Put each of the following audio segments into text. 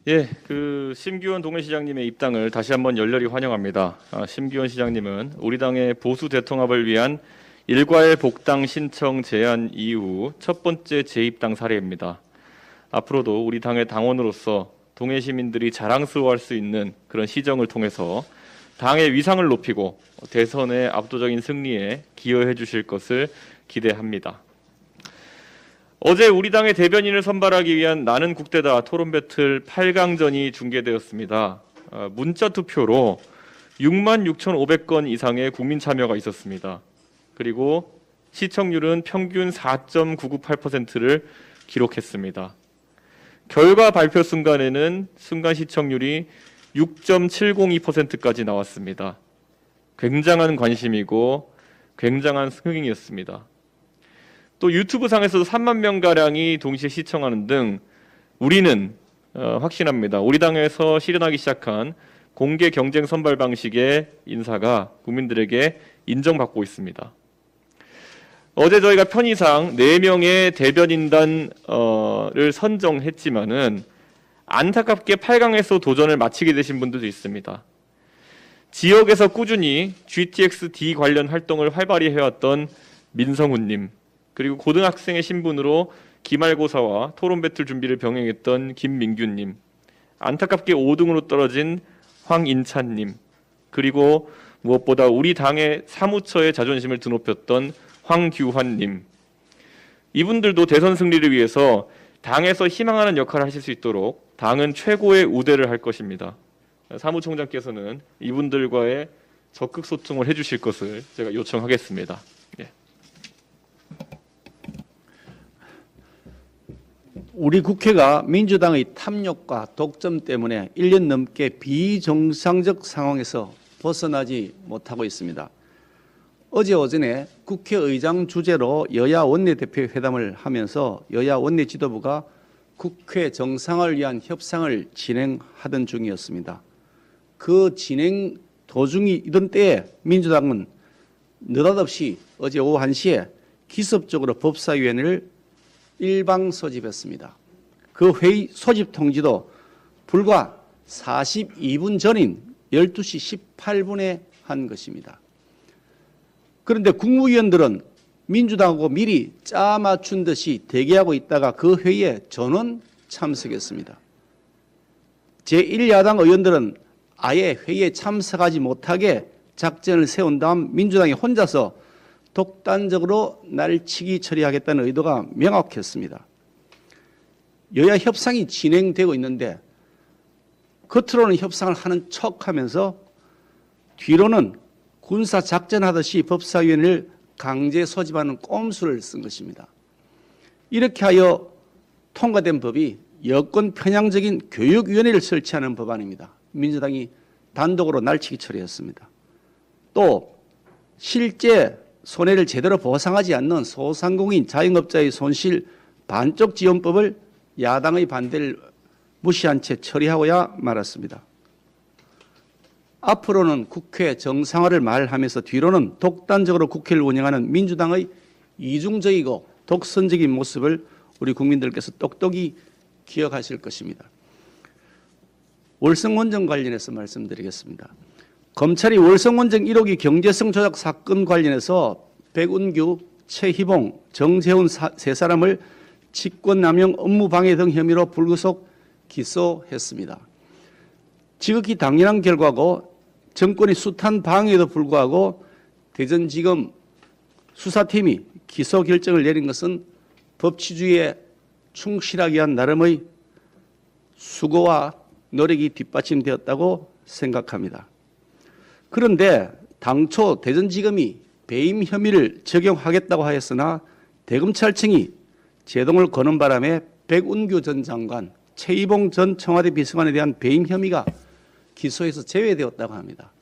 예, 심규원 동해시장님의 입당을 다시 한번 열렬히 환영합니다. 심규원 시장님은 우리 당의 보수 대통합을 위한 일괄 복당 신청 제안 이후 첫 번째 재입당 사례입니다. 앞으로도 우리 당의 당원으로서 동해 시민들이 자랑스러워할 수 있는 그런 시정을 통해서 당의 위상을 높이고 대선의 압도적인 승리에 기여해 주실 것을 기대합니다. 어제 우리 당의 대변인을 선발하기 위한 나는 국대다 토론 배틀 8강전이 중계되었습니다. 문자 투표로 66,500건 이상의 국민 참여가 있었습니다. 그리고 시청률은 평균 4.998%를 기록했습니다. 결과 발표 순간에는 순간 시청률이 6.702%까지 나왔습니다. 굉장한 관심이고 굉장한 흥행이었습니다. 또 유튜브 상에서도 3만 명가량이 동시에 시청하는 등 우리는 확신합니다. 우리 당에서 실현하기 시작한 공개 경쟁 선발 방식의 인사가 국민들에게 인정받고 있습니다. 어제 저희가 편의상 4명의 대변인단을 선정했지만은 안타깝게 8강에서 도전을 마치게 되신 분들도 있습니다. 지역에서 꾸준히 GTX-D 관련 활동을 활발히 해왔던 민성훈님, 그리고 고등학생의 신분으로 기말고사와 토론 배틀 준비를 병행했던 김민규님, 안타깝게 5등으로 떨어진 황인찬님, 그리고 무엇보다 우리 당의 사무처의 자존심을 드높였던 황규환님, 이분들도 대선 승리를 위해서 당에서 희망하는 역할을 하실 수 있도록 당은 최고의 우대를 할 것입니다. 사무총장께서는 이분들과의 적극 소통을 해주실 것을 제가 요청하겠습니다. 예. 우리 국회가 민주당의 탐욕과 독점 때문에 1년 넘게 비정상적 상황에서 벗어나지 못하고 있습니다. 어제 오전에 국회의장 주재로 여야 원내대표 회담을 하면서 여야 원내 지도부가 국회 정상화를 위한 협상을 진행하던 중이었습니다. 그 진행 도중이던 때에 민주당은 느닷없이 어제 오후 1시에 기습적으로 법사위원회를 일방 소집했습니다. 그 회의 소집 통지도 불과 42분 전인 12시 18분에 한 것입니다. 그런데 국무위원들은 민주당하고 미리 짜 맞춘 듯이 대기하고 있다가 그 회의에 전원 참석했습니다. 제1야당 의원들은 아예 회의에 참석하지 못하게 작전을 세운 다음 민주당이 혼자서 독단적으로 날치기 처리하겠다는 의도가 명확했습니다. 여야 협상이 진행되고 있는데 겉으로는 협상을 하는 척하면서 뒤로는 군사작전하듯이 법사위원회를 강제 소집하는 꼼수를 쓴 것입니다. 이렇게 하여 통과된 법이 여권 편향적인 교육위원회를 설치하는 법안입니다. 민주당이 단독으로 날치기 처리했습니다. 또 실제 손해를 제대로 보상하지 않는 소상공인 자영업자의 손실 반쪽 지원법을 야당의 반대를 무시한 채 처리하고야 말았습니다. 앞으로는 국회 정상화를 말하면서 뒤로는 독단적으로 국회를 운영하는 민주당의 이중적이고 독선적인 모습을 우리 국민들께서 똑똑히 기억하실 것입니다. 월성원전 관련해서 말씀드리겠습니다. 검찰이 월성원전 1호기 경제성 조작 사건 관련해서 백운규, 최희봉, 정재훈 세 사람을 직권남용 업무방해 등 혐의로 불구속 기소했습니다. 지극히 당연한 결과고 정권이 숱한 방해에도 불구하고 대전지검 수사팀이 기소 결정을 내린 것은 법치주의에 충실하기 위한 나름의 수고와 노력이 뒷받침되었다고 생각합니다. 그런데 당초 대전지검이 배임 혐의를 적용하겠다고 하였으나 대검찰청이 제동을 거는 바람에 백운규 전 장관, 최희봉 전 청와대 비서관에 대한 배임 혐의가 기소에서 제외되었다고 합니다.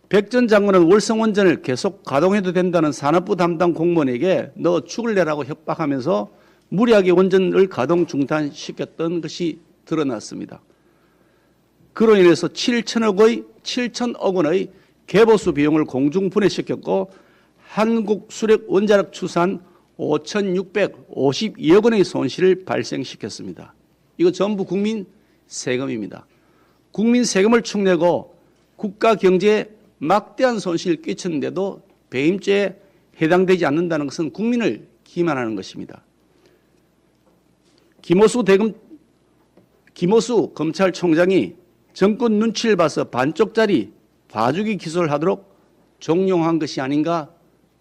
백 전 장관은 월성원전을 계속 가동해도 된다는 산업부 담당 공무원에게 너 죽을 내라고 협박하면서 무리하게 원전을 가동 중단시켰던 것이 드러났습니다. 그로 인해서 7천억 원의 개보수 비용을 공중분해시켰고 한국수력 원자력 추산 5,652억 원의 손실을 발생시켰습니다. 이거 전부 국민 세금입니다. 국민 세금을 축내고 국가 경제에 막대한 손실을 끼쳤는데도 배임죄에 해당되지 않는다는 것은 국민을 기만하는 것입니다. 김호수 검찰총장이 정권 눈치를 봐서 반쪽짜리 봐주기 기소를 하도록 종용한 것이 아닌가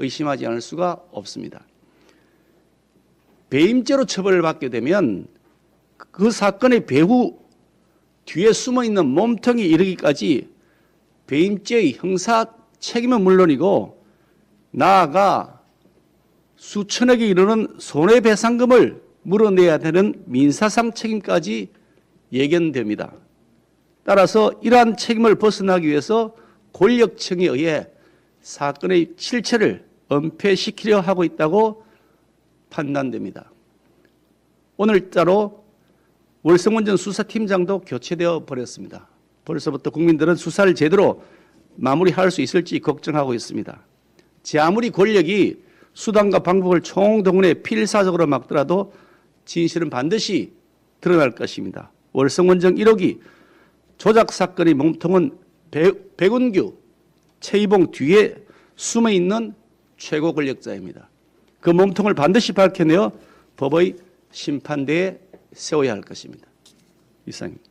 의심하지 않을 수가 없습니다. 배임죄로 처벌을 받게 되면 그 사건의 배후 뒤에 숨어있는 몸통이 이르기까지 배임죄의 형사 책임은 물론이고 나아가 수천억에 이르는 손해배상금을 물어내야 되는 민사상 책임까지 예견됩니다. 따라서 이러한 책임을 벗어나기 위해서 권력층에 의해 사건의 실체를 은폐시키려 하고 있다고 판단됩니다. 오늘자로 월성원전 수사팀장도 교체되어 버렸습니다. 벌써부터 국민들은 수사를 제대로 마무리할 수 있을지 걱정하고 있습니다. 제 아무리 권력이 수단과 방법을 총동원해 필사적으로 막더라도 진실은 반드시 드러날 것입니다. 월성원전 1호기 조작 사건의 몸통은 백운규, 최이봉 뒤에 숨어있는 최고 권력자입니다. 그 몸통을 반드시 밝혀내어 법의 심판대에 세워야 할 것입니다. 이상입니다.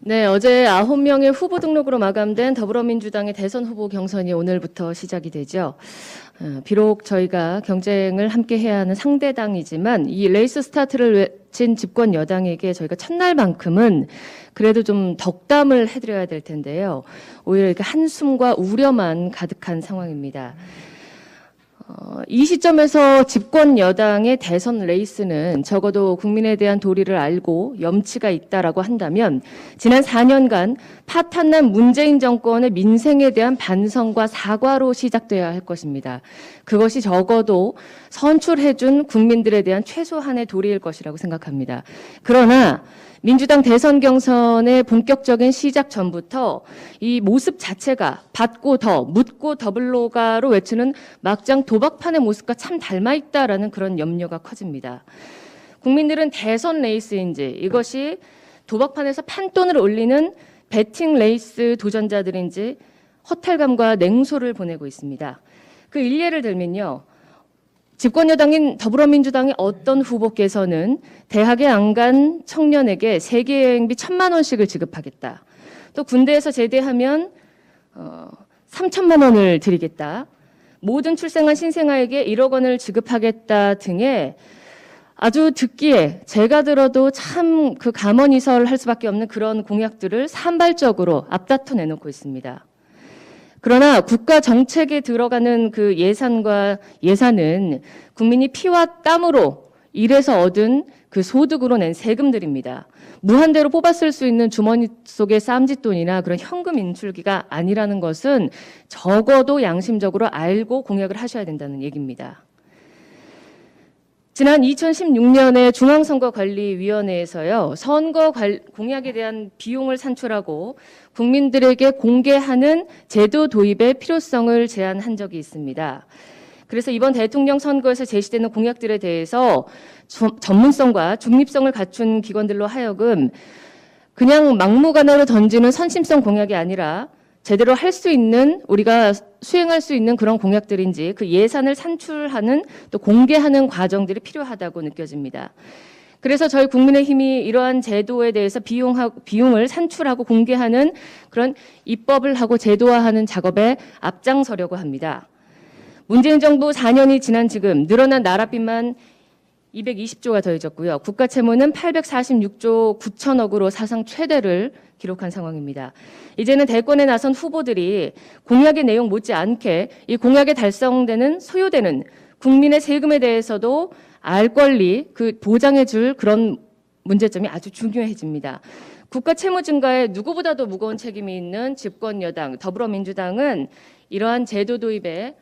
네, 어제 9명의 후보 등록으로 마감된 더불어민주당의 대선 후보 경선이 오늘부터 시작이 되죠. 비록 저희가 경쟁을 함께 해야 하는 상대당이지만 이 레이스 스타트를 외친 집권 여당에게 저희가 첫날만큼은 그래도 좀 덕담을 해드려야 될 텐데요. 오히려 이렇게 한숨과 우려만 가득한 상황입니다. 이 시점에서 집권 여당의 대선 레이스는 적어도 국민에 대한 도리를 알고 염치가 있다라고 한다면 지난 4년간 파탄난 문재인 정권의 민생에 대한 반성과 사과로 시작돼야 할 것입니다. 그것이 적어도 선출해준 국민들에 대한 최소한의 도리일 것이라고 생각합니다. 그러나 민주당 대선 경선의 본격적인 시작 전부터 이 모습 자체가 받고 더, 묻고 더블로가로 외치는 막장 도박판의 모습과 참 닮아있다라는 그런 염려가 커집니다. 국민들은 대선 레이스인지 이것이 도박판에서 판돈을 올리는 배팅 레이스 도전자들인지 허탈감과 냉소를 보내고 있습니다. 그 일례를 들면요. 집권 여당인 더불어민주당의 어떤 후보께서는 대학에 안 간 청년에게 세계여행비 1,000만 원씩을 지급하겠다. 또 군대에서 제대하면 3,000만 원을 드리겠다. 모든 출생한 신생아에게 1억 원을 지급하겠다 등의 아주 듣기에 제가 들어도 참 그 감언이설 할 수밖에 없는 그런 공약들을 산발적으로 앞다퉈 내놓고 있습니다. 그러나 국가 정책에 들어가는 그 예산은 국민이 피와 땀으로 일해서 얻은 그 소득으로 낸 세금들입니다. 무한대로 뽑아 쓸 수 있는 주머니 속의 쌈짓돈이나 그런 현금 인출기가 아니라는 것은 적어도 양심적으로 알고 공약을 하셔야 된다는 얘기입니다. 지난 2016년에 중앙선거관리위원회에서요, 선거 공약에 대한 비용을 산출하고 국민들에게 공개하는 제도 도입의 필요성을 제안한 적이 있습니다. 그래서 이번 대통령 선거에서 제시되는 공약들에 대해서 전문성과 중립성을 갖춘 기관들로 하여금 그냥 막무가내로 던지는 선심성 공약이 아니라 제대로 할 수 있는, 우리가 수행할 수 있는 그런 공약들인지 그 예산을 산출하는 또 공개하는 과정들이 필요하다고 느껴집니다. 그래서 저희 국민의힘이 이러한 제도에 대해서 비용을 산출하고 공개하는 그런 입법을 하고 제도화하는 작업에 앞장서려고 합니다. 문재인 정부 4년이 지난 지금 늘어난 나라빚만 220조가 더해졌고요. 국가 채무는 846조 9천억으로 사상 최대를 기록한 상황입니다. 이제는 대권에 나선 후보들이 공약의 내용 못지않게 이 공약에 달성되는 소요되는 국민의 세금에 대해서도 알 권리, 그 보장해 줄 그런 문제점이 아주 중요해집니다. 국가 채무 증가에 누구보다도 무거운 책임이 있는 집권 여당 더불어민주당은 이러한 제도 도입에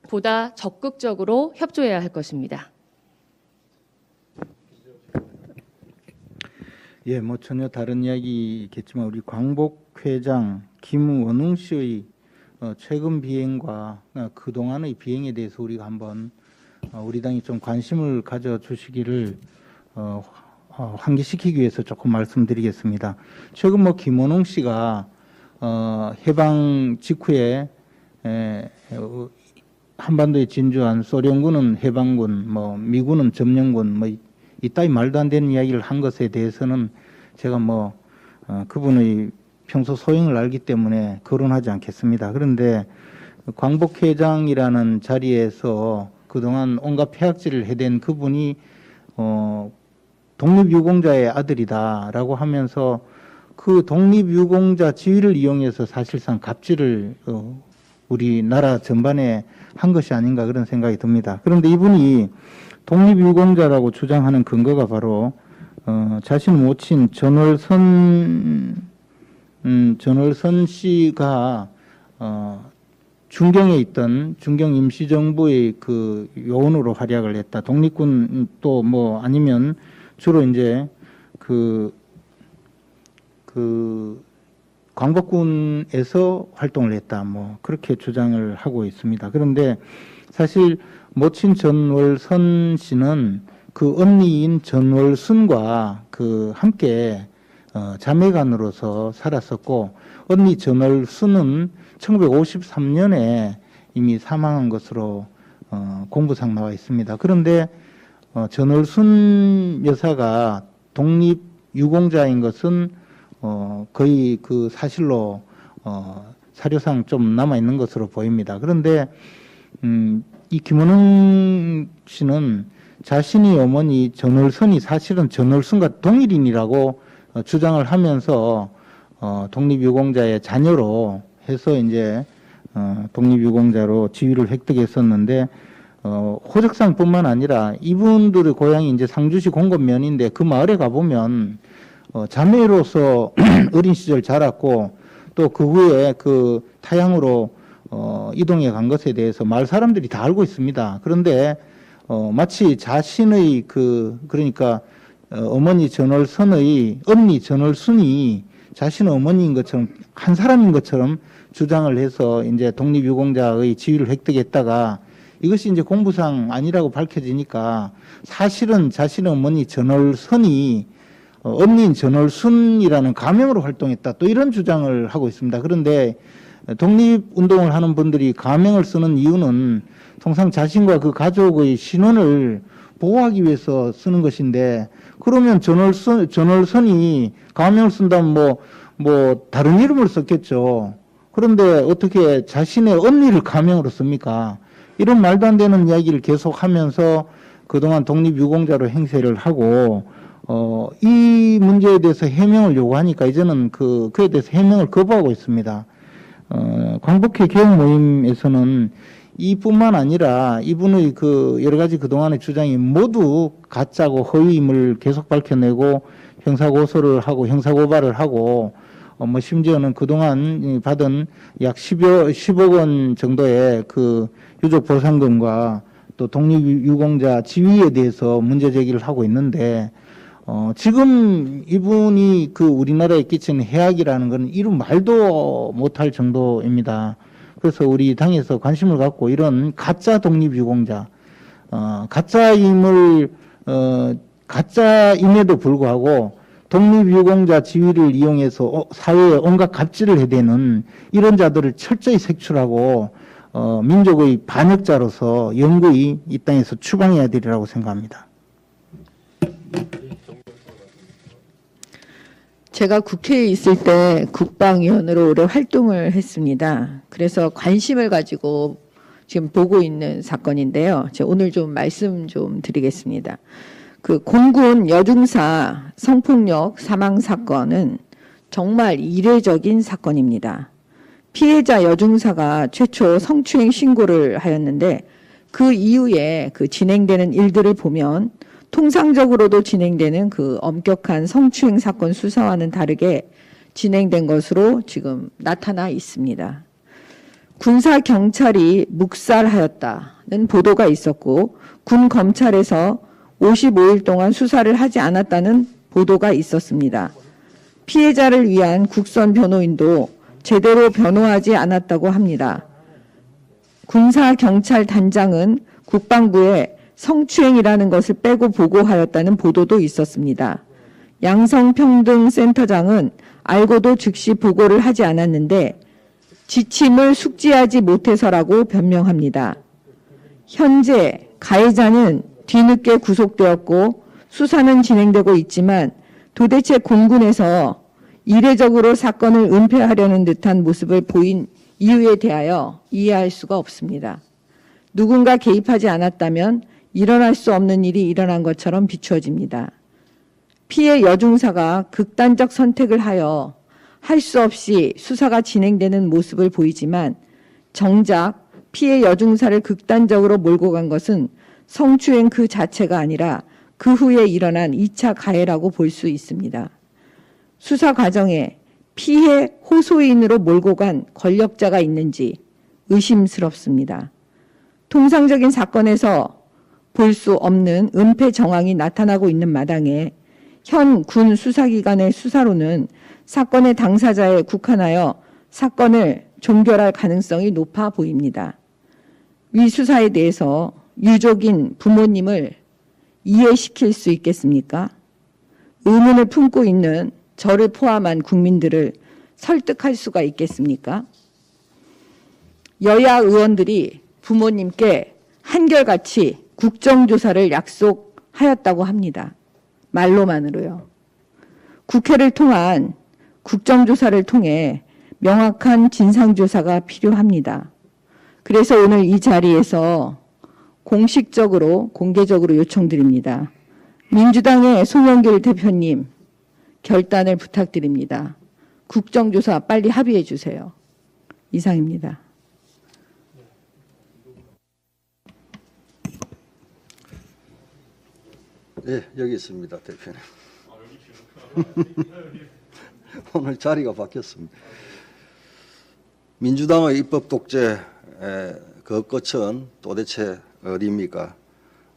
보다 적극적으로 협조해야 할 것입니다. 예, 뭐 전혀 다른 이야기겠지만 우리 광복 회장 김원웅 씨의 최근 비행과 그동안의 비행에 대해서 우리가 한번 우리 당이 좀 관심을 가져주시기를 환기시키기 위해서 조금 말씀드리겠습니다. 최근 김원웅 씨가 해방 직후에 한반도에 진주한 소련군은 해방군, 미군은 점령군, 이따위 말도 안 되는 이야기를 한 것에 대해서는 제가 그분의 평소 소행을 알기 때문에 거론하지 않겠습니다. 그런데 광복회장이라는 자리에서 그동안 온갖 폐악질을 해댄 그분이 독립유공자의 아들이다라고 하면서 그 독립유공자 지위를 이용해서 사실상 갑질을 우리나라 전반에 한 것이 아닌가 그런 생각이 듭니다. 그런데 이분이 독립유공자라고 주장하는 근거가 바로 자신 모친 전월선 씨가 중경에 있던 중경 임시정부의 그 요원으로 활약을 했다. 독립군 또 아니면 주로 이제 그 광복군에서 활동을 했다. 그렇게 주장을 하고 있습니다. 그런데 사실 모친 전월선 씨는 그 언니인 전월순과 함께 자매간으로서 살았었고, 언니 전월순은 1953년에 이미 사망한 것으로 공부상 나와 있습니다. 그런데 전월순 여사가 독립유공자인 것은 거의 그 사실로 사료상 좀 남아 있는 것으로 보입니다. 그런데 이 김원웅 씨는 자신이 어머니 전월선이 사실은 전월순과 동일인이라고 주장을 하면서 독립유공자의 자녀로 해서 이제 독립유공자로 지위를 획득했었는데 호적상뿐만 아니라 이분들의 고향이 이제 상주시 공곡면인데 그 마을에 가보면 자매로서 어린 시절 자랐고 또 그 후에 그 타향으로 이동해 간 것에 대해서 마을 사람들이 다 알고 있습니다. 그런데 마치 자신의 그러니까 어머니 전월선의 언니 전월순이 자신의 어머니인 것처럼 한 사람인 것처럼 주장을 해서 이제 독립유공자의 지위를 획득했다가 이것이 이제 공부상 아니라고 밝혀지니까 사실은 자신의 어머니 전월선이 언니인 전월순이라는 가명으로 활동했다. 또 이런 주장을 하고 있습니다. 그런데 독립운동을 하는 분들이 가명을 쓰는 이유는 통상 자신과 그 가족의 신원을 보호하기 위해서 쓰는 것인데, 그러면 전월선이 가명을 쓴다면 다른 이름을 썼겠죠. 그런데 어떻게 자신의 언니를 가명으로 씁니까? 이런 말도 안 되는 이야기를 계속하면서 그동안 독립유공자로 행세를 하고 이 문제에 대해서 해명을 요구하니까 이제는 그에 대해서 해명을 거부하고 있습니다. 광복회 개혁 모임에서는 이뿐만 아니라 이분의 여러 가지 그동안의 주장이 모두 가짜고 허위임을 계속 밝혀내고 형사고소를 하고 형사고발을 하고 심지어는 그동안 받은 약 10억 원 정도의 유족 보상금과 또 독립유공자 지위에 대해서 문제 제기를 하고 있는데 지금 이분이 우리나라에 끼치는 해악이라는 건 이루 말도 못할 정도입니다. 그래서 우리 당에서 관심을 갖고 이런 가짜 독립유공자, 가짜임에도 불구하고 독립유공자 지위를 이용해서 사회에 온갖 갑질을 해대는 이런 자들을 철저히 색출하고 민족의 반역자로서 영구히 이 땅에서 추방해야 되리라고 생각합니다. 제가 국회에 있을 때 국방위원으로 오래 활동을 했습니다. 그래서 관심을 가지고 지금 보고 있는 사건인데요. 제가 오늘 좀 말씀 좀 드리겠습니다. 공군 여중사 성폭력 사망 사건은 정말 이례적인 사건입니다. 피해자 여중사가 최초 성추행 신고를 하였는데 그 이후에 진행되는 일들을 보면 통상적으로도 진행되는 엄격한 성추행 사건 수사와는 다르게 진행된 것으로 지금 나타나 있습니다. 군사 경찰이 묵살하였다는 보도가 있었고 군 검찰에서 55일 동안 수사를 하지 않았다는 보도가 있었습니다. 피해자를 위한 국선 변호인도 제대로 변호하지 않았다고 합니다. 군사 경찰 단장은 국방부에 성추행이라는 것을 빼고 보고하였다는 보도도 있었습니다. 양성평등센터장은 알고도 즉시 보고를 하지 않았는데 지침을 숙지하지 못해서라고 변명합니다. 현재 가해자는 뒤늦게 구속되었고 수사는 진행되고 있지만 도대체 공군에서 이례적으로 사건을 은폐하려는 듯한 모습을 보인 이유에 대하여 이해할 수가 없습니다. 누군가 개입하지 않았다면 일어날 수 없는 일이 일어난 것처럼 비추어집니다. 피해 여중사가 극단적 선택을 하여 할 수 없이 수사가 진행되는 모습을 보이지만 정작 피해 여중사를 극단적으로 몰고 간 것은 성추행 그 자체가 아니라 그 후에 일어난 2차 가해라고 볼 수 있습니다. 수사 과정에 피해 호소인으로 몰고 간 권력자가 있는지 의심스럽습니다. 통상적인 사건에서 볼 수 없는 은폐 정황이 나타나고 있는 마당에 현 군 수사기관의 수사로는 사건의 당사자에 국한하여 사건을 종결할 가능성이 높아 보입니다. 위 수사에 대해서 유족인 부모님을 이해시킬 수 있겠습니까? 의문을 품고 있는 저를 포함한 국민들을 설득할 수가 있겠습니까? 여야 의원들이 부모님께 한결같이 국정조사를 약속하였다고 합니다. 말로만으로요. 국회를 통한 국정조사를 통해 명확한 진상조사가 필요합니다. 그래서 오늘 이 자리에서 공식적으로 공개적으로 요청드립니다. 민주당의 송영길 대표님 결단을 부탁드립니다. 국정조사 빨리 합의해 주세요. 이상입니다. 네, 여기 있습니다, 대표님. 오늘 자리가 바뀌었습니다. 민주당의 입법 독재 그 끝은 도대체 어디입니까?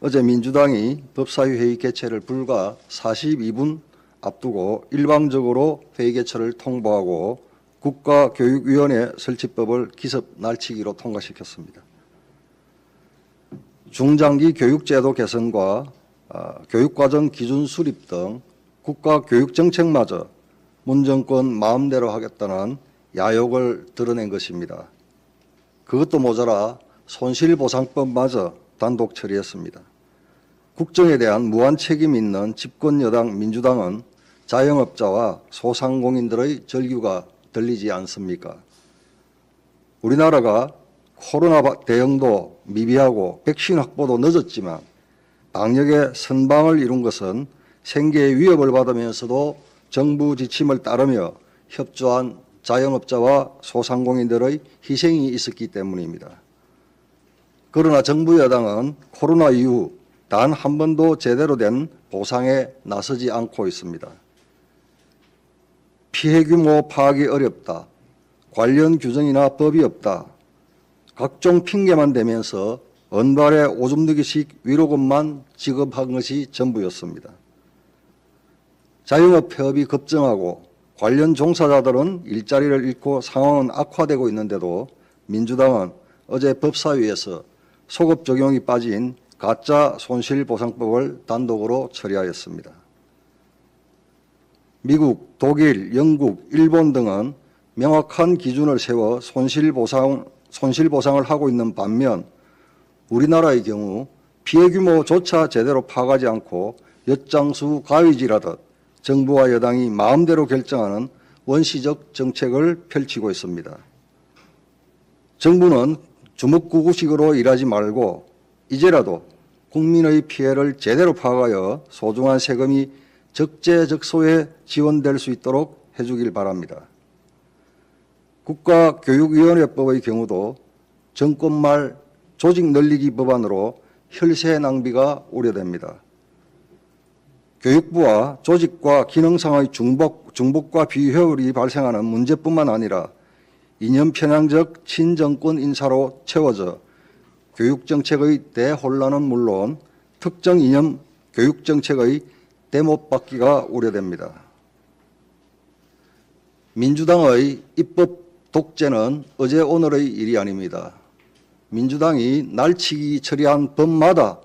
어제 민주당이 법사위회의 개최를 불과 42분 앞두고 일방적으로 회의 개최를 통보하고 국가교육위원회 설치법을 기습 날치기로 통과시켰습니다. 중장기 교육제도 개선과 교육과정 기준 수립 등 국가교육정책마저 문정권 마음대로 하겠다는 야욕을 드러낸 것입니다. 그것도 모자라 손실보상법마저 단독 처리했습니다. 국정에 대한 무한 책임 있는 집권여당 민주당은 자영업자와 소상공인들의 절규가 들리지 않습니까? 우리나라가 코로나 대응도 미비하고 백신 확보도 늦었지만 방역의 선방을 이룬 것은 생계의 위협을 받으면서도 정부 지침을 따르며 협조한 자영업자와 소상공인들의 희생이 있었기 때문입니다. 그러나 정부 여당은 코로나 이후 단 한 번도 제대로 된 보상에 나서지 않고 있습니다. 피해 규모 파악이 어렵다, 관련 규정이나 법이 없다, 각종 핑계만 대면서 은발에 오줌 누기식 위로금만 지급한 것이 전부였습니다. 자영업폐업이 급증하고 관련 종사자들은 일자리를 잃고 상황은 악화되고 있는데도 민주당은 어제 법사위에서 소급 적용이 빠진 가짜 손실보상법을 단독으로 처리하였습니다. 미국, 독일, 영국, 일본 등은 명확한 기준을 세워 손실보상을 하고 있는 반면 우리나라의 경우 피해 규모조차 제대로 파악하지 않고 엿장수 가위질하듯 정부와 여당이 마음대로 결정하는 원시적 정책을 펼치고 있습니다. 정부는 주먹구구식으로 일하지 말고 이제라도 국민의 피해를 제대로 파악하여 소중한 세금이 적재적소에 지원될 수 있도록 해주길 바랍니다. 국가교육위원회법의 경우도 정권 말 조직 늘리기 법안으로 혈세 낭비가 우려됩니다. 교육부와 조직과 기능상의 중복과 비효율이 발생하는 문제뿐만 아니라 이념 편향적 친정권 인사로 채워져 교육정책의 대혼란은 물론 특정 이념 교육정책의 대못받기가 우려됩니다. 민주당의 입법 독재는 어제 오늘의 일이 아닙니다. 민주당이 날치기 처리한 법마다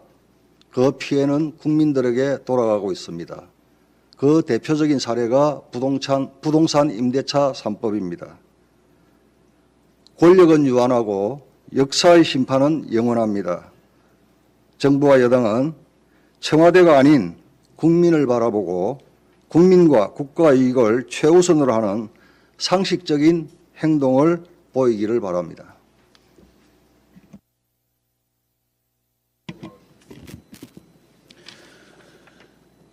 그 피해는 국민들에게 돌아가고 있습니다. 그 대표적인 사례가 부동산 임대차 3법입니다. 권력은 유한하고 역사의 심판은 영원합니다. 정부와 여당은 청와대가 아닌 국민을 바라보고 국민과 국가 이익을 최우선으로 하는 상식적인 행동을 보이기를 바랍니다.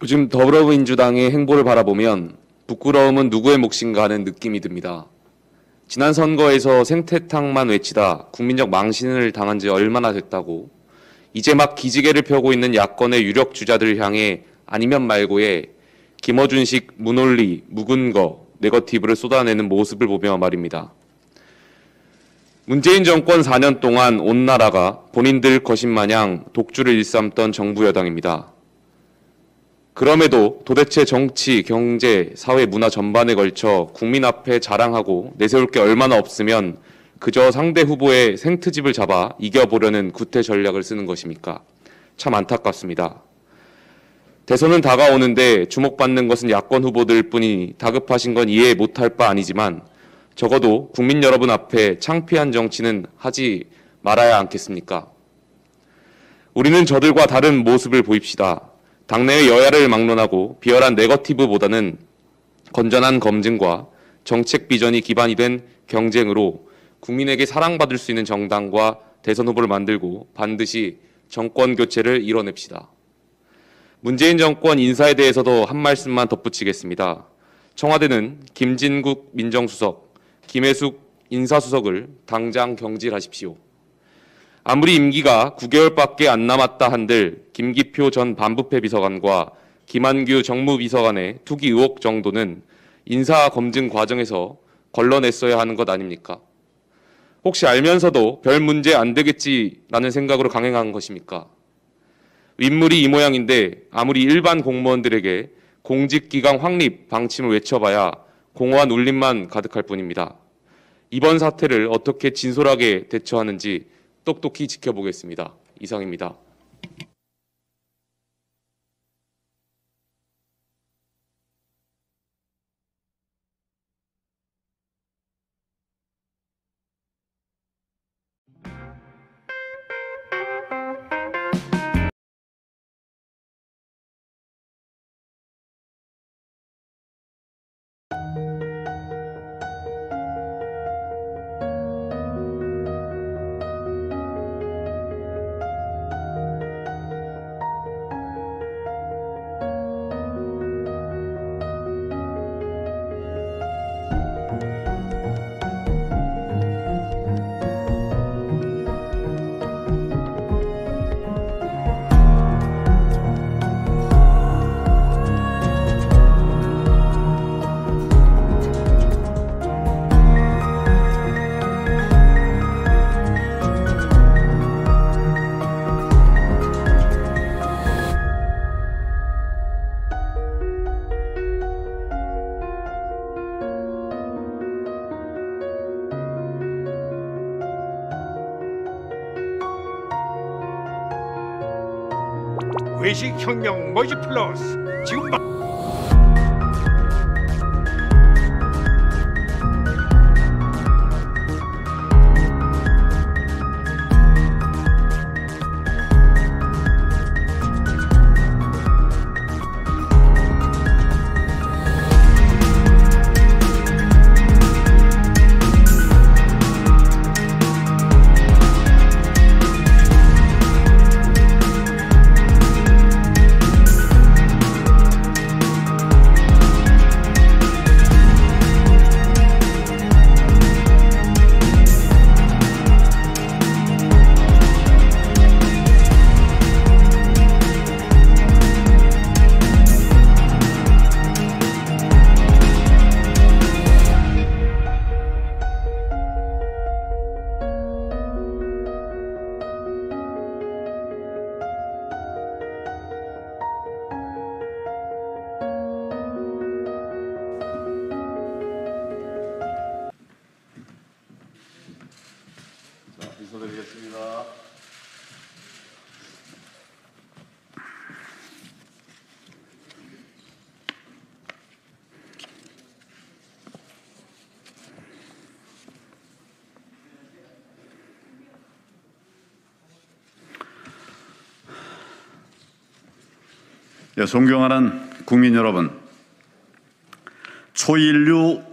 요즘 더불어민주당의 행보를 바라보면 부끄러움은 누구의 몫인가 하는 느낌이 듭니다. 지난 선거에서 생태탕만 외치다 국민적 망신을 당한 지 얼마나 됐다고 이제 막 기지개를 펴고 있는 야권의 유력 주자들을 향해 아니면 말고의 김어준식 무논리, 무근거, 네거티브를 쏟아내는 모습을 보며 말입니다. 문재인 정권 4년 동안 온 나라가 본인들 것인 마냥 독주를 일삼던 정부 여당입니다. 그럼에도 도대체 정치, 경제, 사회, 문화 전반에 걸쳐 국민 앞에 자랑하고 내세울 게 얼마나 없으면 그저 상대 후보의 생트집을 잡아 이겨보려는 구태 전략을 쓰는 것입니까? 참 안타깝습니다. 대선은 다가오는데 주목받는 것은 야권 후보들 뿐이니 다급하신 건 이해 못할 바 아니지만 적어도 국민 여러분 앞에 창피한 정치는 하지 말아야 않겠습니까? 우리는 저들과 다른 모습을 보입시다. 당내의 여야를 막론하고 비열한 네거티브보다는 건전한 검증과 정책 비전이 기반이 된 경쟁으로 국민에게 사랑받을 수 있는 정당과 대선 후보를 만들고 반드시 정권 교체를 이뤄냅시다. 문재인 정권 인사에 대해서도 한 말씀만 덧붙이겠습니다. 청와대는 김진국 민정수석, 김혜숙 인사수석을 당장 경질하십시오. 아무리 임기가 9개월밖에 안 남았다 한들 김기표 전 반부패 비서관과 김한규 정무비서관의 투기 의혹 정도는 인사 검증 과정에서 걸러냈어야 하는 것 아닙니까? 혹시 알면서도 별 문제 안 되겠지라는 생각으로 강행한 것입니까? 윗물이 이 모양인데 아무리 일반 공무원들에게 공직기강 확립 방침을 외쳐봐야 공허한 울림만 가득할 뿐입니다. 이번 사태를 어떻게 진솔하게 대처하는지 똑똑히 지켜보겠습니다. 이상입니다. 외식혁명 머지 플러스 지금 존경하는 국민 여러분, 초인류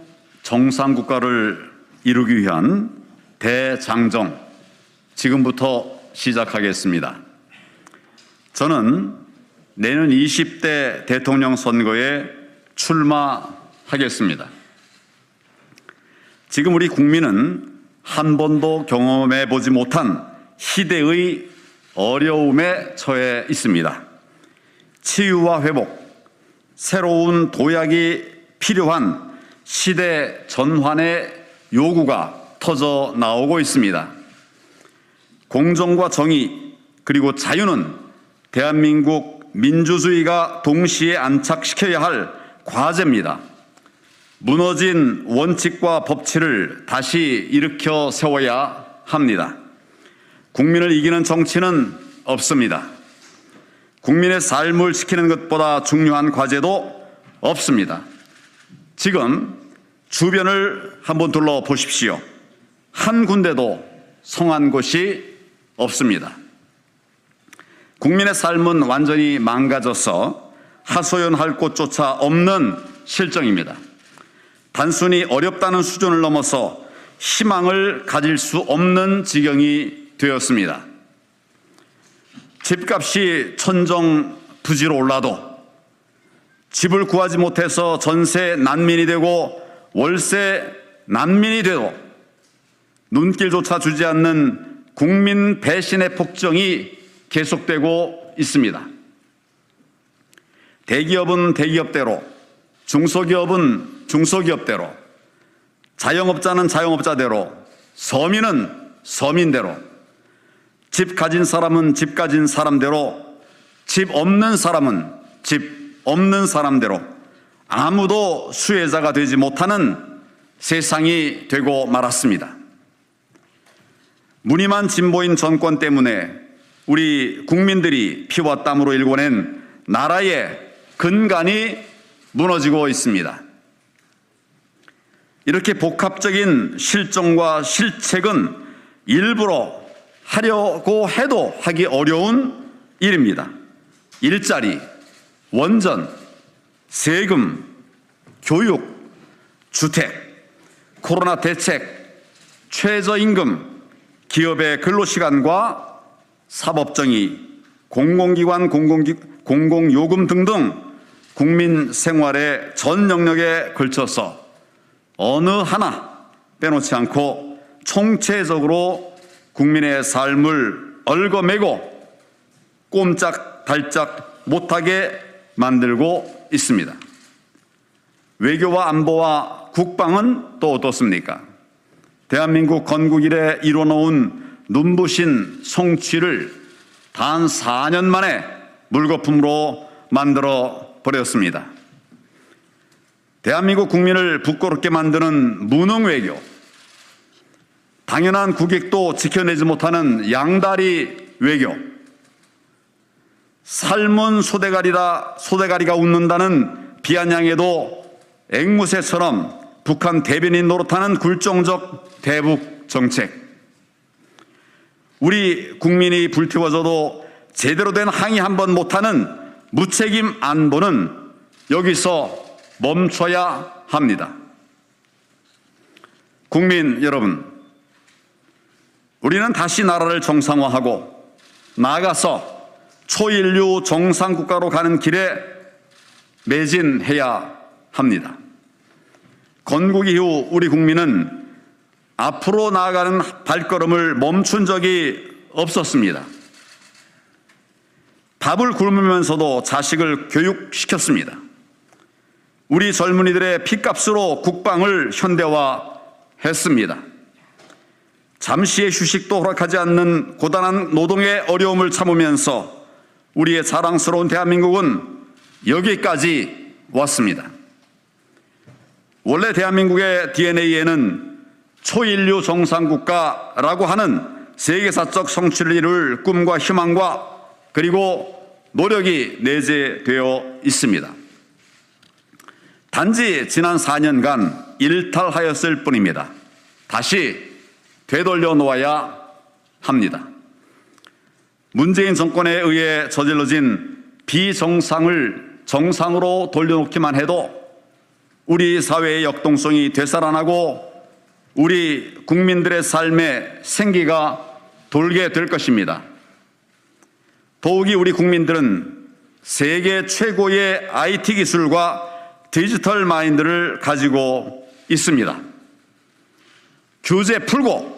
정상국가를 이루기 위한 대장정, 지금부터 시작하겠습니다. 저는 내년 20대 대통령 선거에 출마하겠습니다. 지금 우리 국민은 한 번도 경험해 보지 못한 시대의 어려움에 처해 있습니다. 치유와 회복, 새로운 도약이 필요한 시대 전환의 요구가 터져 나오고 있습니다. 공정과 정의 그리고 자유는 대한민국 민주주의가 동시에 안착시켜야 할 과제입니다. 무너진 원칙과 법치를 다시 일으켜 세워야 합니다. 국민을 이기는 정치는 없습니다. 국민의 삶을 지키는 것보다 중요한 과제도 없습니다. 지금 주변을 한번 둘러보십시오. 한 군데도 성한 곳이 없습니다. 국민의 삶은 완전히 망가져서 하소연할 곳조차 없는 실정입니다. 단순히 어렵다는 수준을 넘어서 희망을 가질 수 없는 지경이 되었습니다. 집값이 천정부지로 올라도 집을 구하지 못해서 전세 난민이 되고 월세 난민이 되도 눈길조차 주지 않는 국민 배신의 폭정이 계속되고 있습니다. 대기업은 대기업대로, 중소기업은 중소기업대로, 자영업자는 자영업자대로, 서민은 서민대로, 집 가진 사람은 집 가진 사람대로, 집 없는 사람은 집 없는 사람대로 아무도 수혜자가 되지 못하는 세상이 되고 말았습니다. 무늬만 진보인 정권 때문에 우리 국민들이 피와 땀으로 일궈낸 나라의 근간이 무너지고 있습니다. 이렇게 복합적인 실정과 실책은 일부러 하려고 해도 하기 어려운 일입니다. 일자리, 원전, 세금, 교육, 주택, 코로나 대책, 최저임금, 기업의 근로시간과 사법정의, 공공기관 공공요금 등등 국민 생활의 전 영역에 걸쳐서 어느 하나 빼놓지 않고 총체적으로 국민의 삶을 얽어매고 꼼짝달짝 못하게 만들고 있습니다. 외교와 안보와 국방은 또 어떻습니까? 대한민국 건국 이래 이뤄놓은 눈부신 성취를 단 4년 만에 물거품으로 만들어 버렸습니다. 대한민국 국민을 부끄럽게 만드는 무능 외교, 당연한 국익도 지켜내지 못하는 양다리 외교, 삶은 소대가리가 웃는다는 비아냥에도 앵무새처럼 북한 대변인 노릇하는 굴종적 대북 정책, 우리 국민이 불태워져도 제대로 된 항의 한번 못하는 무책임 안보는 여기서 멈춰야 합니다. 국민 여러분, 우리는 다시 나라를 정상화하고 나아가서 초인류 정상국가로 가는 길에 매진해야 합니다. 건국 이후 우리 국민은 앞으로 나아가는 발걸음을 멈춘 적이 없었습니다. 밥을 굶으면서도 자식을 교육시켰습니다. 우리 젊은이들의 피값으로 국방을 현대화했습니다. 잠시의 휴식도 허락하지 않는 고단한 노동의 어려움을 참으면서 우리의 자랑스러운 대한민국은 여기까지 왔습니다. 원래 대한민국의 DNA에는 초인류 정상국가라고 하는 세계사적 성취를 이룰 꿈과 희망과 그리고 노력이 내재되어 있습니다. 단지 지난 4년간 일탈하였을 뿐입니다. 다시 되돌려 놓아야 합니다. 문재인 정권에 의해 저질러진 비정상을 정상으로 돌려놓기만 해도 우리 사회의 역동성이 되살아나고 우리 국민들의 삶에 생기가 돌게 될 것입니다. 더욱이 우리 국민들은 세계 최고의 IT 기술과 디지털 마인드를 가지고 있습니다. 규제 풀고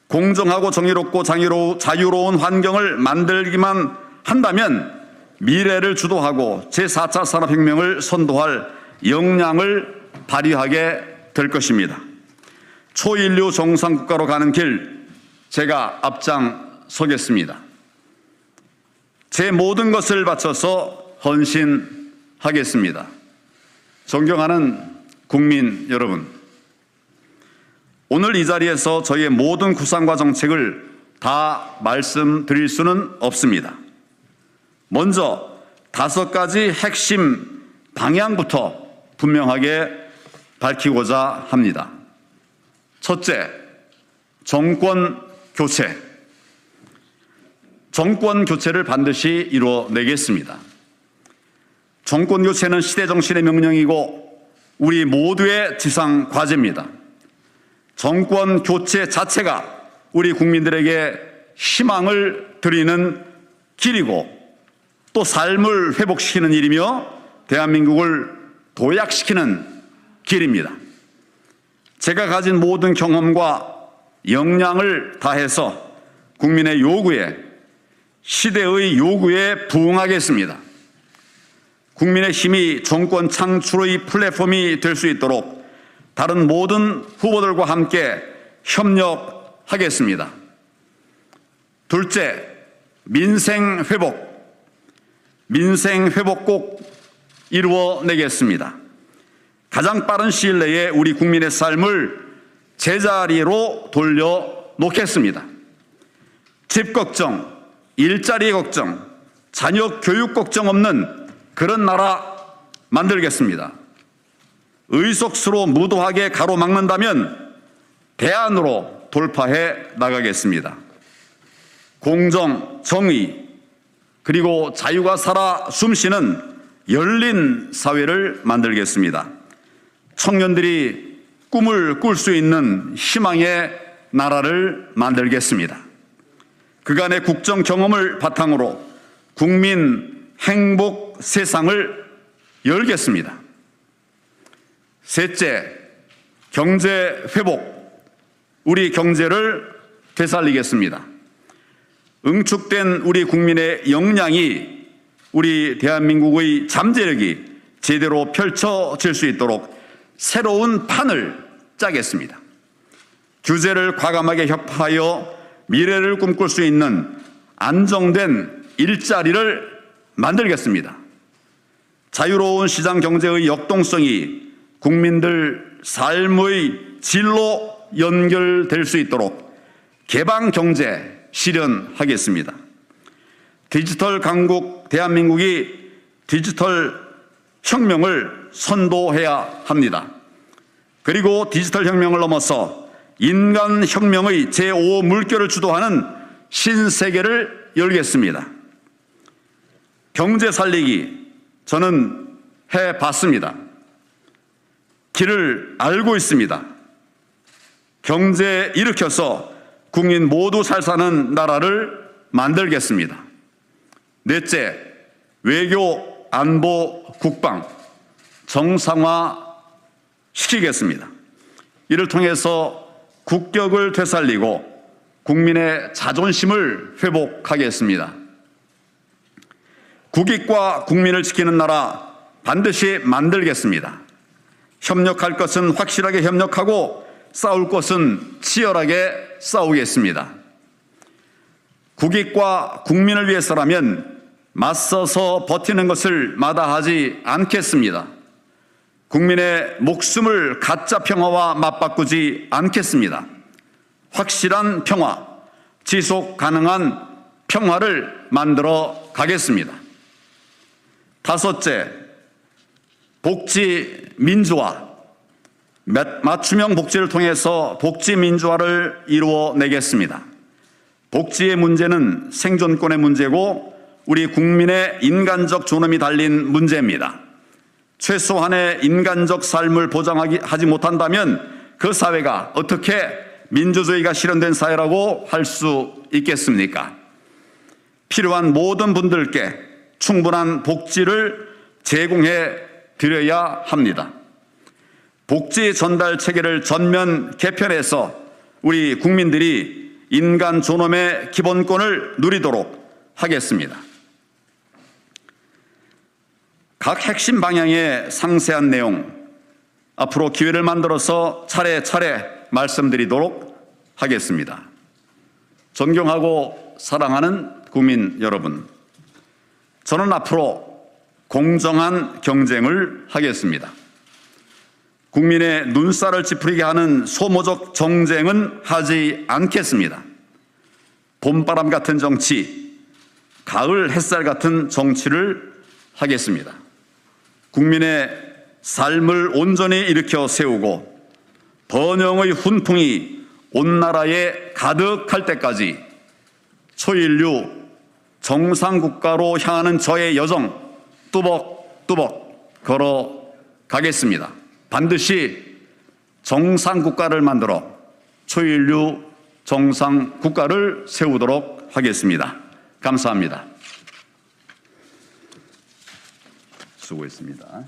공정하고 정의롭고 자유로운 환경을 만들기만 한다면 미래를 주도하고 제4차 산업혁명을 선도할 역량을 발휘하게 될 것입니다. 초인류 정상국가로 가는 길 제가 앞장서겠습니다. 제 모든 것을 바쳐서 헌신하겠습니다. 존경하는 국민 여러분, 오늘 이 자리에서 저희의 모든 구상과 정책을 다 말씀드릴 수는 없습니다. 먼저 5가지 핵심 방향부터 분명하게 밝히고자 합니다. 첫째, 정권 교체. 정권 교체를 반드시 이루어내겠습니다. 정권 교체는 시대 정신의 명령이고 우리 모두의 지상 과제입니다. 정권 교체 자체가 우리 국민들에게 희망을 드리는 길이고 또 삶을 회복시키는 일이며 대한민국을 도약시키는 길입니다. 제가 가진 모든 경험과 역량을 다해서 국민의 요구에, 시대의 요구에 부응하겠습니다. 국민의 힘이 정권 창출의 플랫폼이 될 수 있도록 다른 모든 후보들과 함께 협력하겠습니다. 둘째, 민생 회복. 민생 회복 꼭 이루어내겠습니다. 가장 빠른 시일 내에 우리 국민의 삶을 제자리로 돌려놓겠습니다. 집 걱정, 일자리 걱정, 자녀 교육 걱정 없는 그런 나라 만들겠습니다. 의석수로 무도하게 가로막는다면 대안으로 돌파해 나가겠습니다. 공정, 정의, 그리고 자유가 살아 숨쉬는 열린 사회를 만들겠습니다. 청년들이 꿈을 꿀 수 있는 희망의 나라를 만들겠습니다. 그간의 국정 경험을 바탕으로 국민 행복 세상을 열겠습니다. 셋째, 경제 회복. 우리 경제를 되살리겠습니다. 응축된 우리 국민의 역량이 우리 대한민국의 잠재력이 제대로 펼쳐질 수 있도록 새로운 판을 짜겠습니다. 규제를 과감하게 혁파하여 미래를 꿈꿀 수 있는 안정된 일자리를 만들겠습니다. 자유로운 시장 경제의 역동성이 국민들 삶의 질로 연결될 수 있도록 개방 경제 실현하겠습니다. 디지털 강국 대한민국이 디지털 혁명을 선도해야 합니다. 그리고 디지털 혁명을 넘어서 인간 혁명의 제5 물결을 주도하는 신세계를 열겠습니다. 경제 살리기 저는 해봤습니다. 길을 알고 있습니다. 경제 일으켜서 국민 모두 잘 사는 나라를 만들겠습니다. 넷째, 외교, 안보, 국방 정상화 시키겠습니다. 이를 통해서 국격을 되살리고 국민의 자존심을 회복하겠습니다. 국익과 국민을 지키는 나라 반드시 만들겠습니다. 협력할 것은 확실하게 협력하고 싸울 것은 치열하게 싸우겠습니다. 국익과 국민을 위해서라면 맞서서 버티는 것을 마다하지 않겠습니다. 국민의 목숨을 가짜 평화와 맞바꾸지 않겠습니다. 확실한 평화, 지속 가능한 평화를 만들어 가겠습니다. 다섯째, 복지 민주화. 맞춤형 복지를 통해서 복지 민주화를 이루어내겠습니다. 복지의 문제는 생존권의 문제고 우리 국민의 인간적 존엄이 달린 문제입니다. 최소한의 인간적 삶을 보장하지 못한다면 그 사회가 어떻게 민주주의가 실현된 사회라고 할 수 있겠습니까? 필요한 모든 분들께 충분한 복지를 제공해 드려야 합니다. 복지 전달 체계를 전면 개편해서 우리 국민들이 인간 존엄의 기본권을 누리도록 하겠습니다. 각 핵심 방향의 상세한 내용 앞으로 기회를 만들어서 차례차례 말씀드리도록 하겠습니다. 존경하고 사랑하는 국민 여러분, 저는 앞으로 공정한 경쟁을 하겠습니다. 국민의 눈살을 찌푸리게 하는 소모적 정쟁은 하지 않겠습니다. 봄바람 같은 정치, 가을 햇살 같은 정치를 하겠습니다. 국민의 삶을 온전히 일으켜 세우고 번영의 훈풍이 온 나라에 가득할 때까지 초인류 정상국가로 향하는 저의 여정 뚜벅뚜벅 걸어가겠습니다. 반드시 정상국가를 만들어 초인류 정상국가를 세우도록 하겠습니다. 감사합니다. 수고했습니다.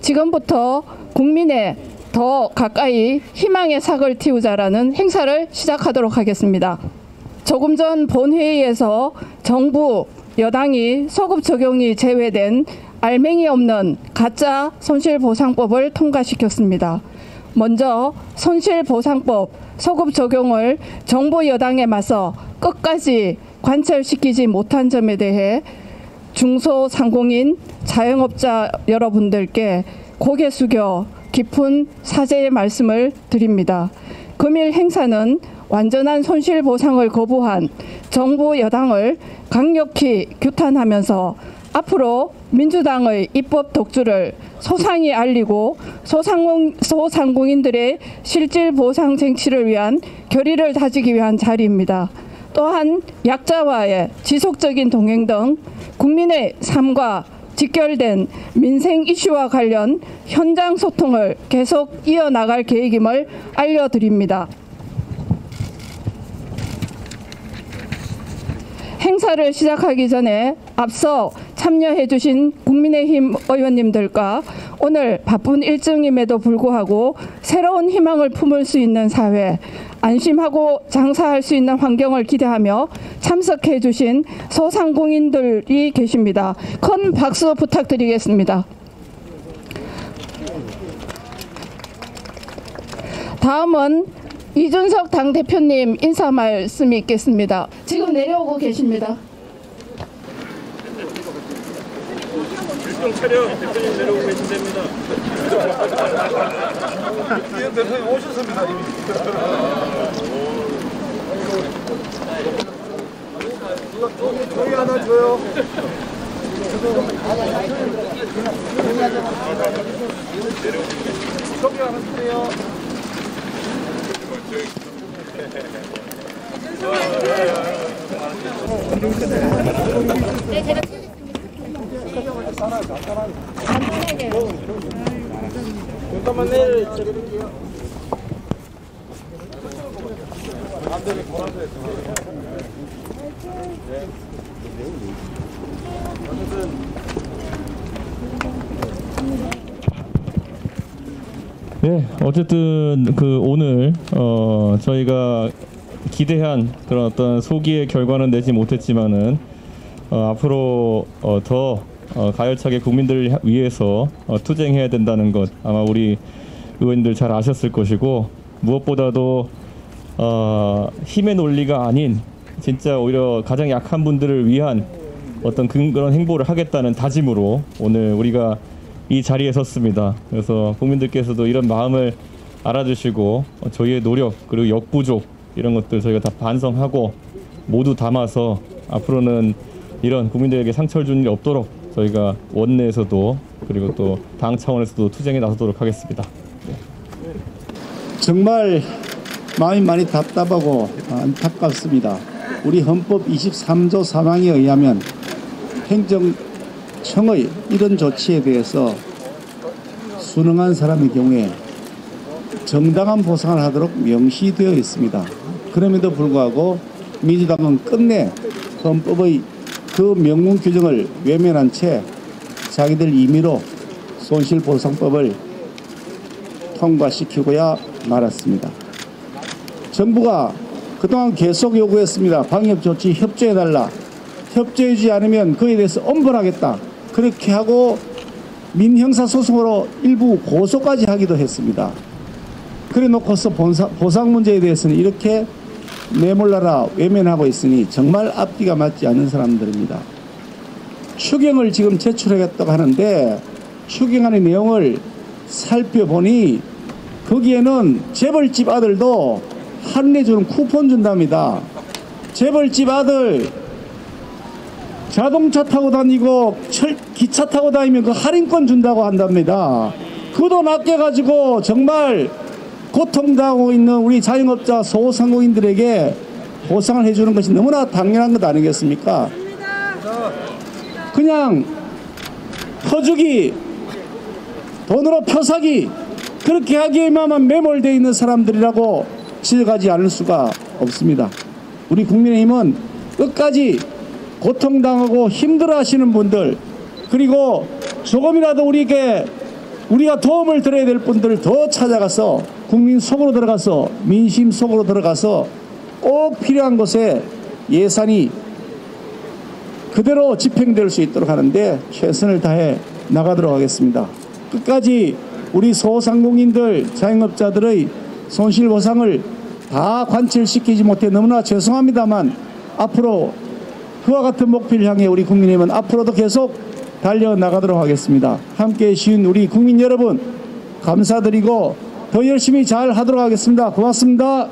지금부터 국민의 더 가까이 희망의 삭을 틔우자라는 행사를 시작하도록 하겠습니다. 조금 전 본회의에서 정부 여당이 소급 적용이 제외된 알맹이 없는 가짜 손실보상법을 통과시켰습니다. 먼저 손실보상법 소급 적용을 정부 여당에 맞서 끝까지 관철시키지 못한 점에 대해 중소상공인 자영업자 여러분들께 고개 숙여 깊은 사죄의 말씀을 드립니다. 금일 행사는 완전한 손실보상을 거부한 정부 여당을 강력히 규탄하면서 앞으로 민주당의 입법 독주를 소상히 알리고 소상공인들의 실질 보상 쟁취를 위한 결의를 다지기 위한 자리입니다. 또한 약자와의 지속적인 동행 등 국민의 삶과 직결된 민생 이슈와 관련 현장 소통을 계속 이어나갈 계획임을 알려드립니다. 행사를 시작하기 전에 앞서 참여해 주신 국민의힘 의원님들과 오늘 바쁜 일정임에도 불구하고 새로운 희망을 품을 수 있는 사회, 안심하고 장사할 수 있는 환경을 기대하며 참석해 주신 소상공인들이 계십니다. 큰 박수 부탁드리겠습니다. 다음은 이준석 당대표님 인사 말씀이 있겠습니다. 지금 내려오고 계십니다. 대표님 내려오고 계신답니다. 대표님 오셨습니다. 이미. 저기 하나 줘요. 저기 하나 주세요. 네, 제가 잠깐만 내려드릴게요. 네, 어쨌든 오늘 저희가 기대한 그런 어떤 소기의 결과는 내지 못했지만은 앞으로 더 가열차게 국민들을 위해서 투쟁해야 된다는 것 아마 우리 의원님들 잘 아셨을 것이고, 무엇보다도 힘의 논리가 아닌 진짜 오히려 가장 약한 분들을 위한 어떤 그런 행보를 하겠다는 다짐으로 오늘 우리가 이 자리에 섰습니다. 그래서 국민들께서도 이런 마음을 알아주시고 저희의 노력 그리고 역부족 이런 것들 저희가 다 반성하고 모두 담아서 앞으로는 이런 국민들에게 상처를 주는 일이 없도록 저희가 원내에서도 그리고 또 당 차원에서도 투쟁에 나서도록 하겠습니다. 정말 마음이 많이 답답하고 안타깝습니다. 우리 헌법 23조 3항에 의하면 행정청의 이런 조치에 대해서 순응한 사람의 경우에 정당한 보상을 하도록 명시되어 있습니다. 그럼에도 불구하고 민주당은 끝내 헌법의 그 명문 규정을 외면한 채 자기들 임의로 손실보상법을 통과시키고야 말았습니다. 정부가 그동안 계속 요구했습니다. 방역조치 협조해달라. 협조해주지 않으면 그에 대해서 엄벌하겠다. 그렇게 하고 민형사소송으로 일부 고소까지 하기도 했습니다. 그래 놓고서 보상 문제에 대해서는 이렇게 내몰라라 외면하고 있으니 정말 앞뒤가 맞지 않는 사람들입니다. 추경을 지금 제출하겠다고 하는데 추경안의 내용을 살펴보니 거기에는 재벌집 아들도 할인해주는 쿠폰 준답니다. 재벌집 아들 자동차 타고 다니고 기차 타고 다니면 그 할인권 준다고 한답니다. 그 돈 아껴가지고 정말 고통당하고 있는 우리 자영업자 소상공인들에게 보상을 해주는 것이 너무나 당연한 것 아니겠습니까? 그냥 퍼주기, 돈으로 표사기 그렇게 하기에만 매몰되어 있는 사람들이라고 지적하지 않을 수가 없습니다. 우리 국민의힘은 끝까지 고통당하고 힘들어하시는 분들, 그리고 조금이라도 우리가 도움을 드려야 될 분들을 더 찾아가서 국민 속으로 들어가서 민심 속으로 들어가서 꼭 필요한 곳에 예산이 그대로 집행될 수 있도록 하는데 최선을 다해 나가도록 하겠습니다. 끝까지 우리 소상공인들, 자영업자들의 손실보상을 다 관철시키지 못해 너무나 죄송합니다만 앞으로 그와 같은 목표를 향해 우리 국민의힘은 앞으로도 계속 달려나가도록 하겠습니다. 함께해 주신 우리 국민 여러분 감사드리고 더 열심히 잘 하도록 하겠습니다. 고맙습니다.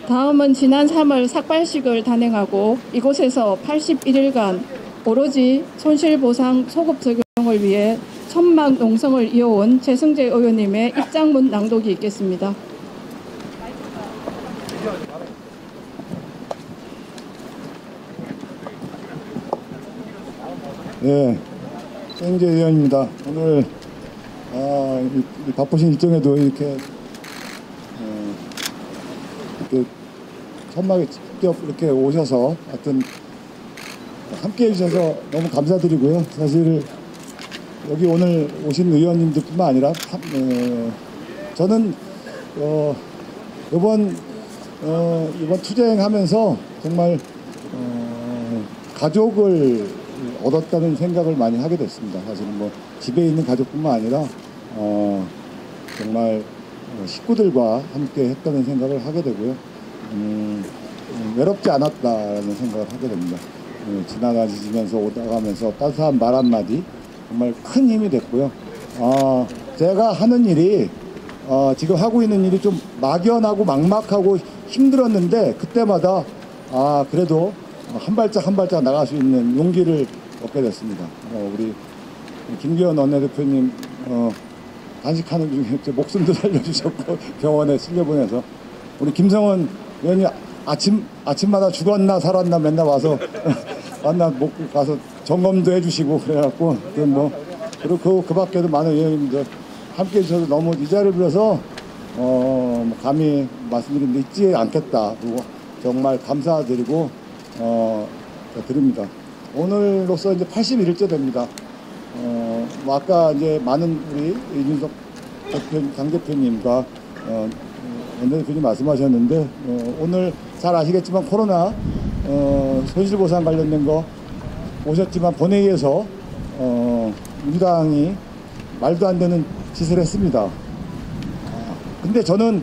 다음은 지난 3월 삭발식을 단행하고 이곳에서 81일간 오로지 손실보상 소급 적용을 위해 천막 농성을 이어온 최승재 의원님의 입장문 낭독이 있겠습니다. 네, 최승재 의원입니다. 오늘 이 바쁘신 일정에도 이렇게 천막에 직접 이렇게 오셔서 하여튼 함께 해주셔서 너무 감사드리고요. 사실 여기 오늘 오신 의원님들뿐만 아니라 저는 이번 투쟁하면서 정말 가족을 얻었다는 생각을 많이 하게 됐습니다. 사실은 뭐 집에 있는 가족뿐만 아니라 정말 식구들과 함께 했다는 생각을 하게 되고요. 외롭지 않았다라는 생각을 하게 됩니다. 지나가시면서 오다가면서 따스한 말 한마디 정말 큰 힘이 됐고요. 제가 하는 일이 지금 하고 있는 일이 좀 막연하고 막막하고 힘들었는데 그때마다 그래도 한 발짝 한 발짝 나갈 수 있는 용기를 얻게 됐습니다. 우리 김기현 원내대표님 단식하는 중에 제 목숨도 살려주셨고 병원에 실려보내서 우리 김성원 의원이 아침마다 죽었나 살았나 맨날 와서 만나 가서 점검도 해주시고 그래갖고 그리고 그 밖에도 많은 의원님들 함께 해주셔서 너무 이 자리를 빌어서 감히 말씀드리는데 잊지 않겠다. 그리고 정말 감사드리고 드립니다. 오늘로써 이제 81일째 됩니다. 아까 이제 많은 우리 이준석 당 대표님과 원내대표님 말씀하셨는데 오늘 잘 아시겠지만 코로나 손실보상 관련된 거 오셨지만 본회의에서 우리 당이 말도 안 되는 짓을 했습니다. 근데 저는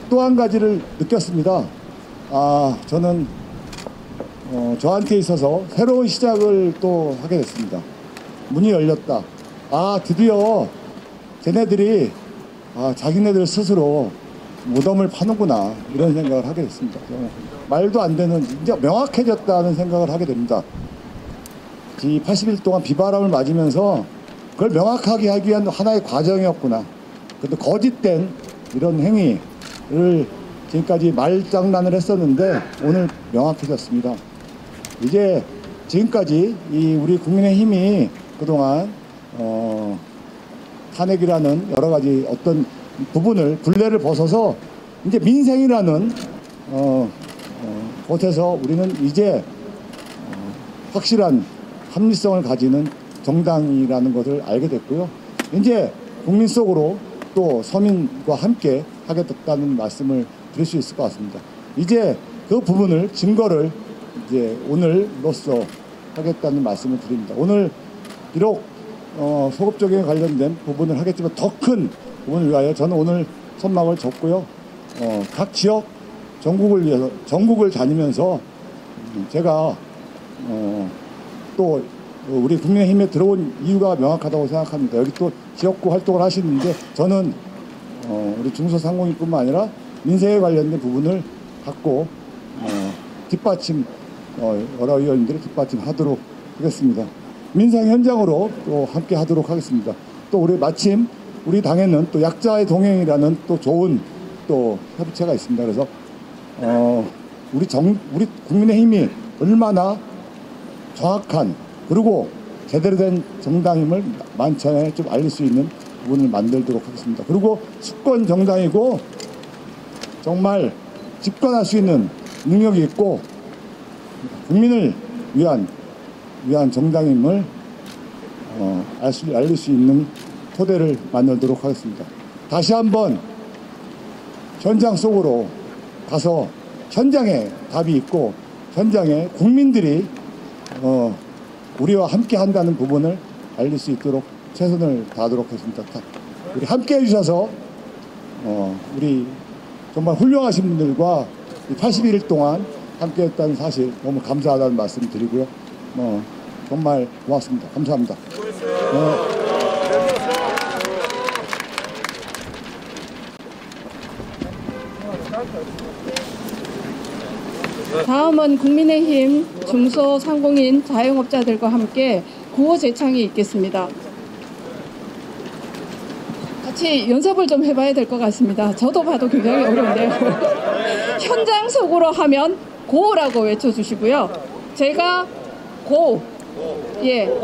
또 한 가지를 느꼈습니다. 저는 저한테 있어서 새로운 시작을 또 하게 됐습니다. 문이 열렸다. 드디어 쟤네들이 자기네들 스스로 무덤을 파는구나 이런 생각을 하게 됐습니다. 말도 안 되는 이제 명확해졌다는 생각을 하게 됩니다. 이 80일 동안 비바람을 맞으면서 그걸 명확하게 하기 위한 하나의 과정이었구나. 근데 거짓된 이런 행위를 지금까지 말장난을 했었는데 오늘 명확해졌습니다. 이제 지금까지 이 우리 국민의힘이 그동안 탄핵이라는 여러 가지 어떤 부분을 굴레를 벗어서 이제 민생이라는 곳에서 우리는 이제 확실한 합리성을 가지는 정당이라는 것을 알게 됐고요. 이제 국민 속으로 또 서민과 함께 하게 됐다는 말씀을 드릴 수 있을 것 같습니다. 이제 그 부분을 증거를 이제 오늘로써 하겠다는 말씀을 드립니다. 오늘 비록 소급 적용에 관련된 부분을 하겠지만 더 큰 부분을 위하여 저는 오늘 선망을 줬고요. 각 지역 전국을 위해서 전국을 다니면서 제가 또 우리 국민의힘에 들어온 이유가 명확하다고 생각합니다. 여기 또 지역구 활동을 하시는데 저는 우리 중소상공인뿐만 아니라 민생에 관련된 부분을 갖고 뒷받침 여러 의원님들이 뒷받침하도록 하겠습니다. 민생 현장으로 또 함께 하도록 하겠습니다. 또 우리 마침 우리 당에는 또 약자의 동행이라는 또 좋은 또 협의체가 있습니다. 그래서 우리 국민의힘이 얼마나 정확한 그리고 제대로 된 정당임을 만천에 좀 알릴 수 있는 부분을 만들도록 하겠습니다. 그리고 수권 정당이고 정말 집권할 수 있는 능력이 있고 국민을 위한 정당임을 알릴 수 있는 토대를 만들도록 하겠습니다. 다시 한번 현장 속으로 가서 현장에 답이 있고 현장에 국민들이 우리와 함께 한다는 부분을 알릴 수 있도록 최선을 다하도록 하겠습니다. 우리 함께 해주셔서 우리 정말 훌륭하신 분들과 81일 동안 함께했다는 사실 너무 감사하다는 말씀 드리고요. 정말 고맙습니다. 감사합니다. 다음은 국민의힘 중소상공인 자영업자들과 함께 구호 제창이 있겠습니다. 같이 연습을 좀 해봐야 될 것 같습니다. 저도 봐도 굉장히 어려운데요. 현장 속으로 하면 고라고 외쳐주시고요. 제가 고,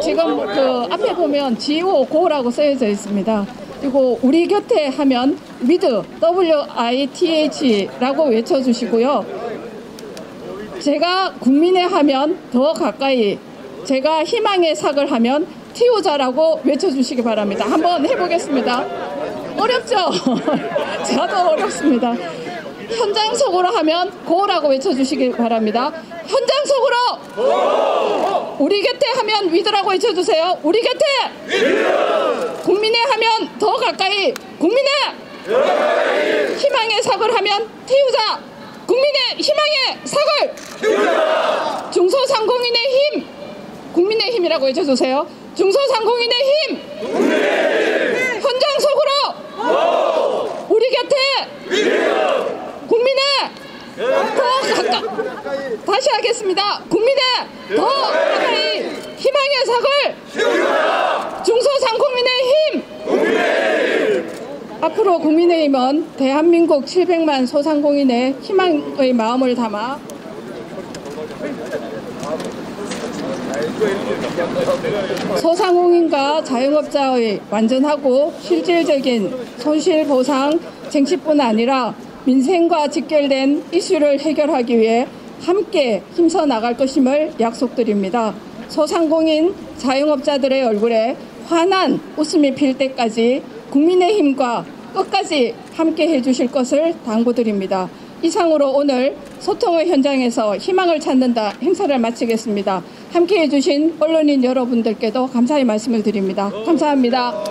지금 그 앞에 보면 GO 고라고 쓰여져 있습니다. 그리고 우리 곁에 하면 with WITH라고 외쳐주시고요. 제가 국민의 하면 더 가까이, 제가 희망의 sak을 하면 틔우자라고 외쳐주시기 바랍니다. 한번 해보겠습니다. 어렵죠? 저도 어렵습니다. 현장 속으로 하면 고라고 외쳐주시기 바랍니다. 현장 속으로! 우리 곁에 하면 with라고 외쳐주세요. 우리 곁에! 국민의 하면 더 가까이, 국민의! 희망의 sak을 하면 틔우자! 국민의 희망의 sak을! 중소상공인의 힘! 국민의 힘이라고 외쳐주세요. 중소상공인의 힘! 현장 속으로! 우리 곁에! 국민의! 더 가까이! 다시 하겠습니다. 국민의! 더 가까이! 희망의 sak을! 중소상공인의 힘! 앞으로 국민의힘은 대한민국 700만 소상공인의 희망의 마음을 담아 소상공인과 자영업자의 완전하고 실질적인 손실보상 쟁취뿐 아니라 민생과 직결된 이슈를 해결하기 위해 함께 힘써 나갈 것임을 약속드립니다. 소상공인 자영업자들의 얼굴에 환한 웃음이 필 때까지 국민의힘과 끝까지 함께 해주실 것을 당부드립니다. 이상으로 오늘 소통의 현장에서 희망을 찾는다 행사를 마치겠습니다. 함께 해주신 언론인 여러분들께도 감사의 말씀을 드립니다. 감사합니다.